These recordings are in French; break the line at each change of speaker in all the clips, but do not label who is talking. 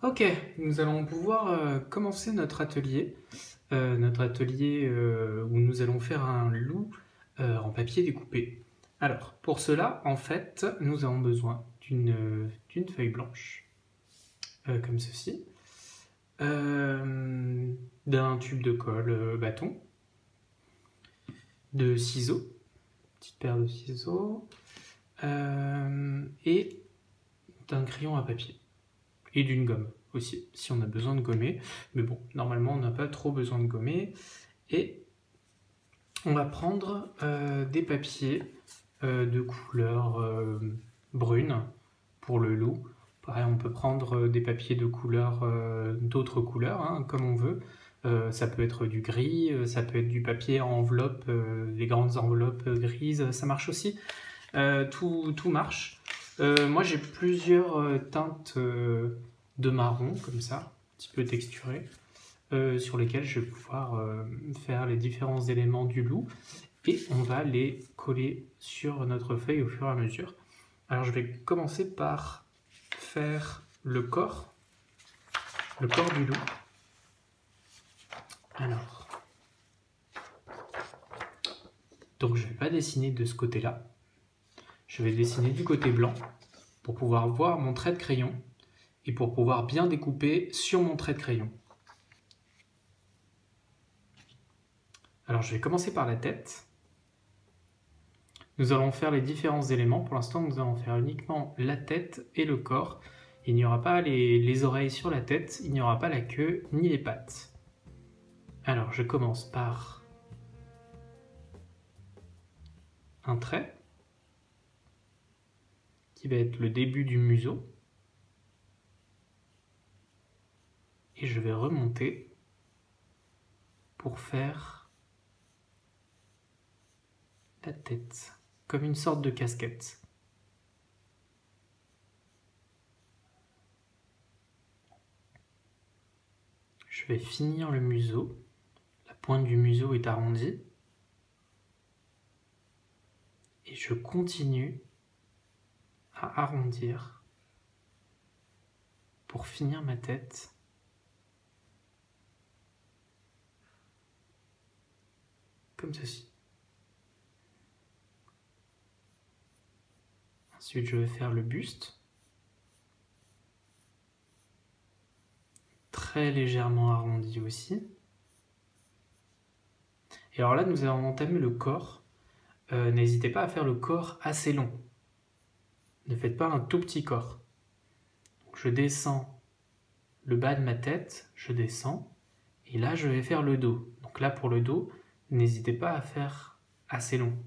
Ok, nous allons pouvoir commencer notre atelier. Où nous allons faire un loup en papier découpé. Alors, pour cela, en fait, nous avons besoin d'une feuille blanche, comme ceci, d'un tube de colle bâton, de ciseaux, petite paire de ciseaux, et d'un crayon à papier. Et d'une gomme aussi, si on a besoin de gommer. Mais bon, normalement, on n'a pas trop besoin de gommer. Et on va prendre des papiers de couleur brune pour le loup. Pareil, on peut prendre des papiers de couleur d'autres couleurs, hein, comme on veut. Ça peut être du gris, ça peut être du papier en enveloppe, les grandes enveloppes grises, ça marche aussi. Tout marche. Moi, j'ai plusieurs teintes de marron, comme ça, un petit peu texturées, sur lesquelles je vais pouvoir faire les différents éléments du loup. Et on va les coller sur notre feuille au fur et à mesure. Alors, je vais commencer par faire le corps du loup. Alors, donc je ne vais pas dessiner de ce côté-là. Je vais dessiner du côté blanc pour pouvoir voir mon trait de crayon et pour pouvoir bien découper sur mon trait de crayon. Alors je vais commencer par la tête. Nous allons faire les différents éléments. Pour l'instant, nous allons faire uniquement la tête et le corps. Il n'y aura pas les oreilles sur la tête, il n'y aura pas la queue ni les pattes. Alors je commence par un trait qui va être le début du museau. Et je vais remonter pour faire la tête, comme une sorte de casquette. Je vais finir le museau. La pointe du museau est arrondie. Et je continue à arrondir pour finir ma tête. Comme ceci. Ensuite, je vais faire le buste. Très légèrement arrondi aussi. Et alors là, nous allons entamer le corps. N'hésitez pas à faire le corps assez long. Ne faites pas un tout petit corps. Donc, je descends le bas de ma tête, je descends. Et là, je vais faire le dos. Donc là, pour le dos, n'hésitez pas à faire assez long.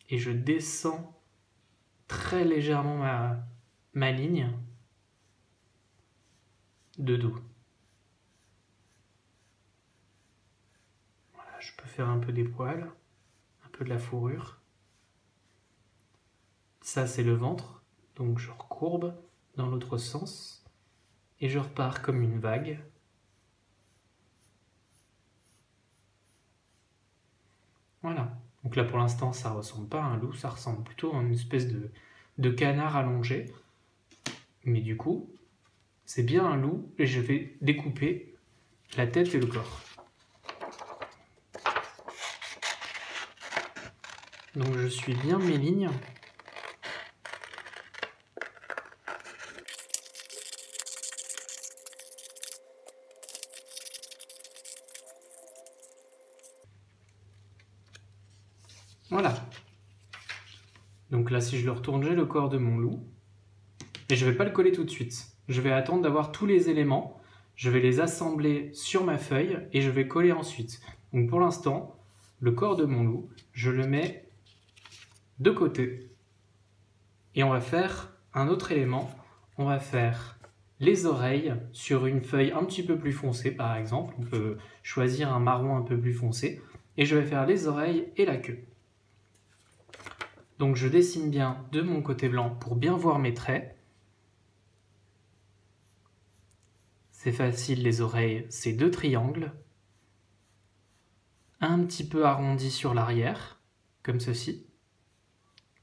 Et je descends très légèrement ma ligne de dos. Voilà, je peux faire un peu des poils, un peu de la fourrure. Ça, c'est le ventre. Donc je recourbe dans l'autre sens. Et je repars comme une vague. Voilà. Donc là, pour l'instant, ça ne ressemble pas à un loup, ça ressemble plutôt à une espèce de canard allongé. Mais du coup, c'est bien un loup et je vais découper la tête et le corps. Donc je suis bien mes lignes. Voilà. Donc là, si je le retourne, j'ai le corps de mon loup. Et je ne vais pas le coller tout de suite. Je vais attendre d'avoir tous les éléments. Je vais les assembler sur ma feuille et je vais coller ensuite. Donc pour l'instant, le corps de mon loup, je le mets de côté. Et on va faire un autre élément. On va faire les oreilles sur une feuille un petit peu plus foncée, par exemple. On peut choisir un marron un peu plus foncé. Et je vais faire les oreilles et la queue. Donc je dessine bien de mon côté blanc pour bien voir mes traits. C'est facile, les oreilles, c'est 2 triangles. Un petit peu arrondi sur l'arrière, comme ceci.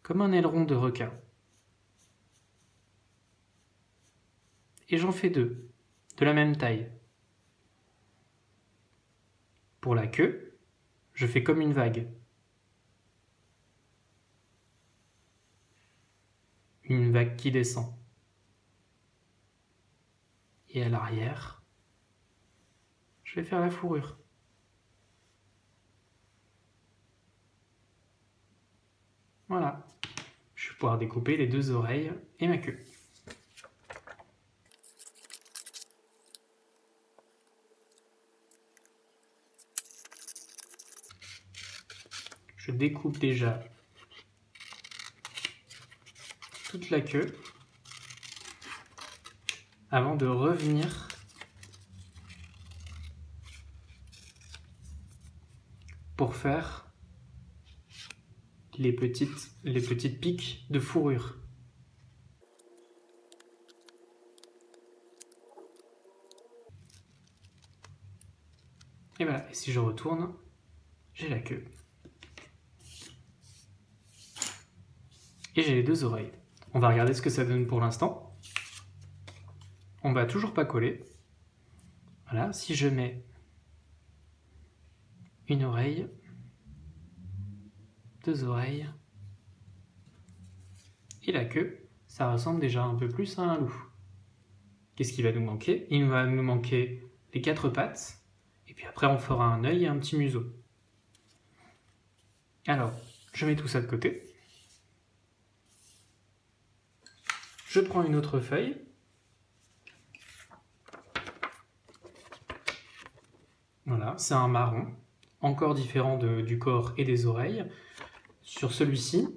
Comme un aileron de requin. et j'en fais 2, de la même taille. Pour la queue, je fais comme une vague. Une vague qui descend. Et à l'arrière, je vais faire la fourrure. Voilà. Je vais pouvoir découper les 2 oreilles et ma queue. Je découpe déjà toute la queue avant de revenir pour faire les petites piques de fourrure. Et voilà, et si je retourne, j'ai la queue. Et j'ai les 2 oreilles. On va regarder ce que ça donne pour l'instant. On va toujours pas coller. Voilà, si je mets une oreille, 2 oreilles, et la queue, ça ressemble déjà un peu plus à un loup. Qu'est-ce qui va nous manquer? Il va nous manquer les 4 pattes, et puis après on fera un œil et un petit museau. Alors, je mets tout ça de côté. Je prends une autre feuille. Voilà, c'est un marron, encore différent du corps et des oreilles. Sur celui-ci,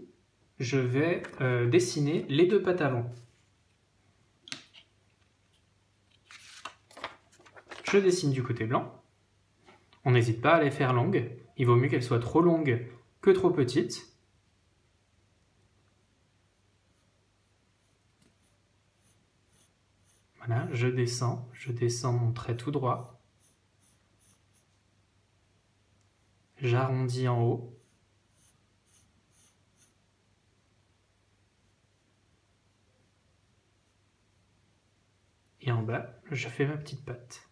je vais dessiner les 2 pattes avant. Je dessine du côté blanc. On n'hésite pas à les faire longues. Il vaut mieux qu'elles soient trop longues que trop petites. Voilà, je descends mon trait tout droit. J'arrondis en haut. Et en bas, je fais ma petite patte.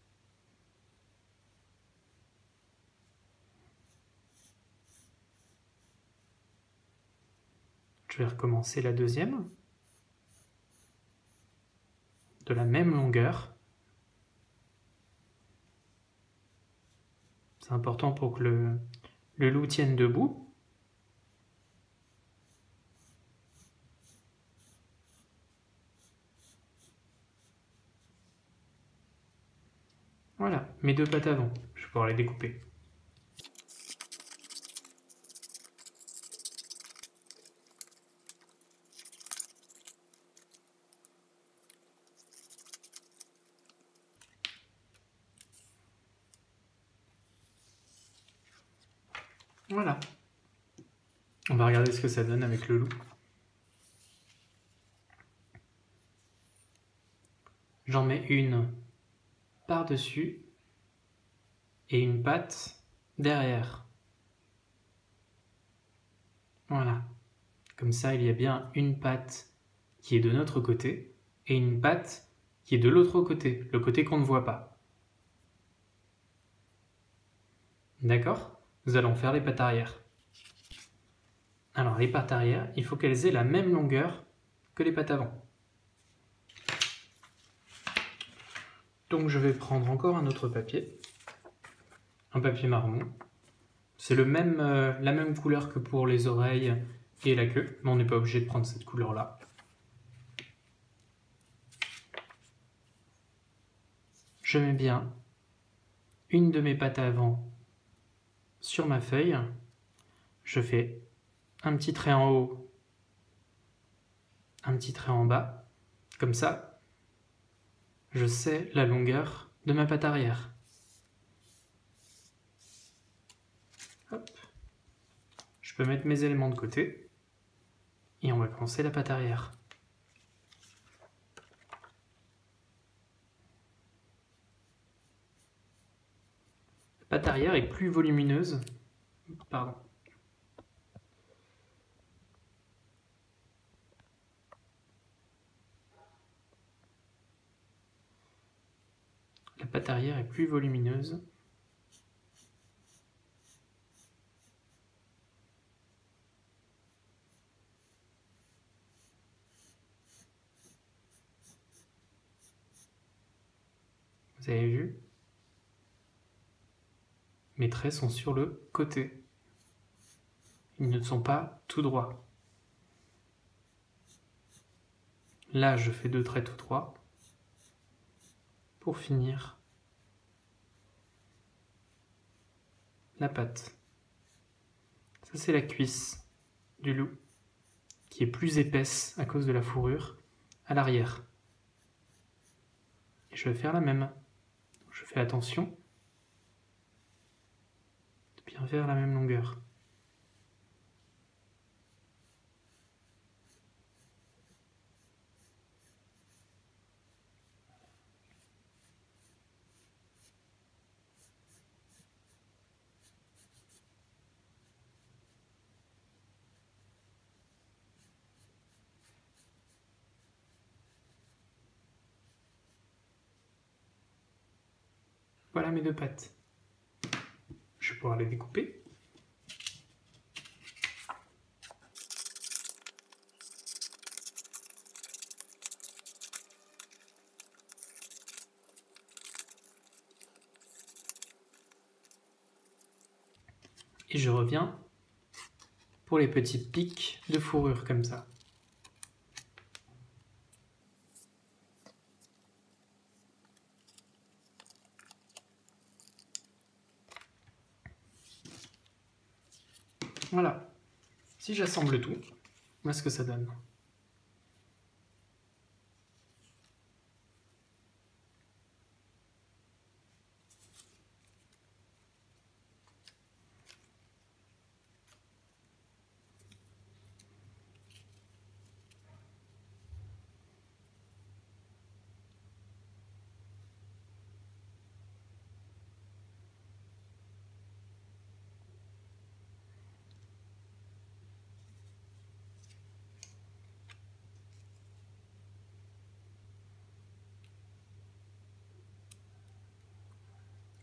Je vais recommencer la deuxième. De la même longueur. C'est important pour que le loup tienne debout. Voilà, mes 2 pattes avant. Je vais pouvoir les découper. Voilà. On va regarder ce que ça donne avec le loup. J'en mets une par-dessus et une patte derrière. Voilà. Comme ça, il y a bien une patte qui est de notre côté et une patte qui est de l'autre côté, le côté qu'on ne voit pas. D'accord? Nous allons faire les pattes arrière. Alors, les pattes arrière, il faut qu'elles aient la même longueur que les pattes avant. Donc, je vais prendre encore un autre papier, un papier marron. C'est la même couleur que pour les oreilles et la queue, mais on n'est pas obligé de prendre cette couleur-là. Je mets bien une de mes pattes avant sur ma feuille. Je fais un petit trait en haut, un petit trait en bas. Comme ça, je sais la longueur de ma patte arrière. Hop. Je peux mettre mes éléments de côté et on va commencer la patte arrière. La patte arrière est plus volumineuse. Pardon. la patte arrière est plus volumineuse. Vous avez vu? Mes traits sont sur le côté. Ils ne sont pas tout droits. Là, je fais 2 traits tout droits pour finir la patte. Ça, c'est la cuisse du loup qui est plus épaisse à cause de la fourrure à l'arrière. Et je vais faire la même. Je fais attention de bien faire la même longueur. Voilà mes 2 pattes. Je vais pouvoir les découper. Et je reviens pour les petits pics de fourrure comme ça. Voilà. Si j'assemble tout, voilà ce que ça donne.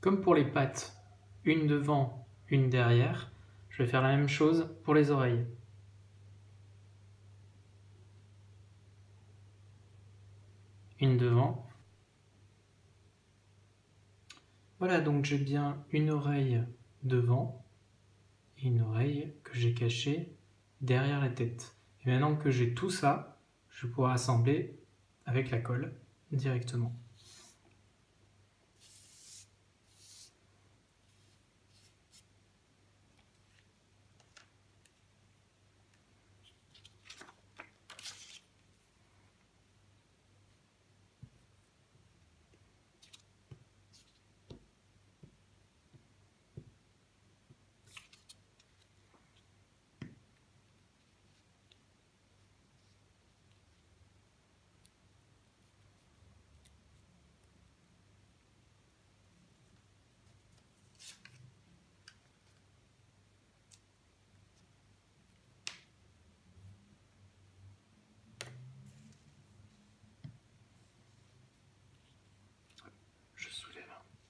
Comme pour les pattes, une devant, une derrière, je vais faire la même chose pour les oreilles. Une devant. Voilà, donc j'ai bien une oreille devant et une oreille que j'ai cachée derrière la tête. Et maintenant que j'ai tout ça, je vais pouvoir assembler avec la colle directement.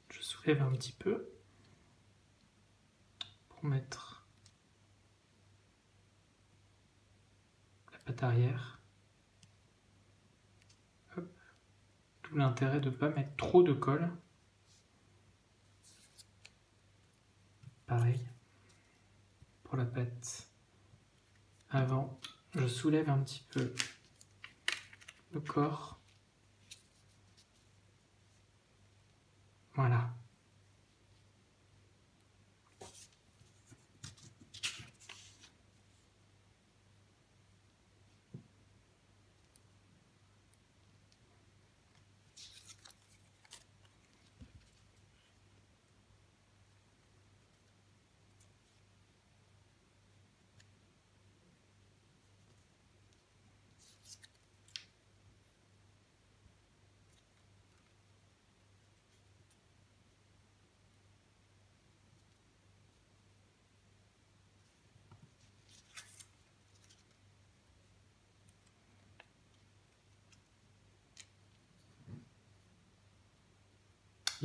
Je soulève un petit peu pour mettre la patte arrière. Hop. Tout l'intérêt de ne pas mettre trop de colle. Pareil pour la patte avant. Je soulève un petit peu le corps. Voilà.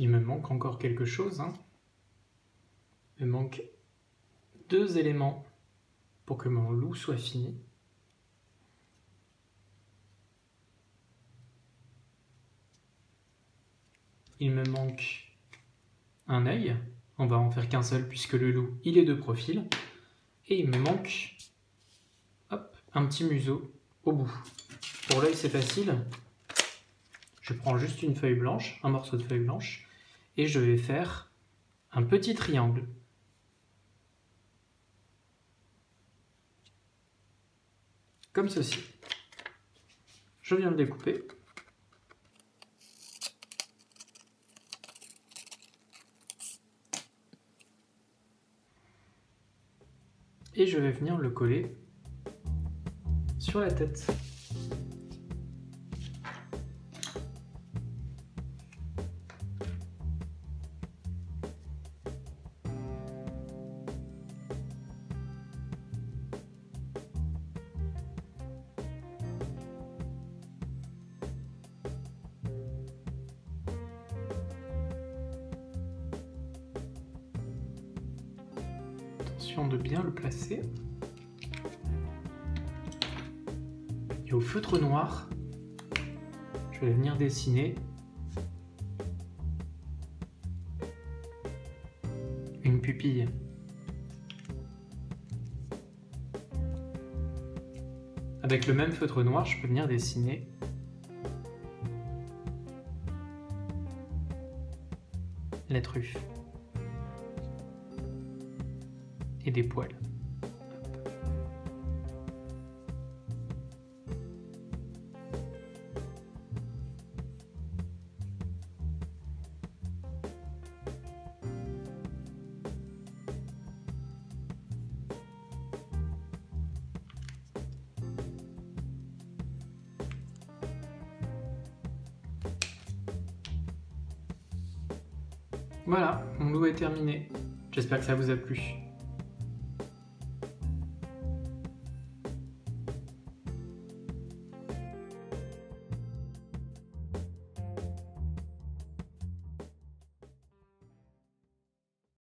Il me manque encore quelque chose, hein. Il me manque 2 éléments pour que mon loup soit fini. Il me manque un œil. On va en faire qu'un seul puisque le loup, il est de profil. Et il me manque hop, un petit museau au bout. Pour l'œil, c'est facile. Je prends juste une feuille blanche, un morceau de feuille blanche, et je vais faire un petit triangle. Comme ceci. Je viens de découper. Et je vais venir le coller sur la tête. Attention de bien le placer. Et au feutre noir, je vais venir dessiner une pupille. Avec le même feutre noir, je peux venir dessiner la truffe et des poils. Voilà, mon loup est terminé. J'espère que ça vous a plu.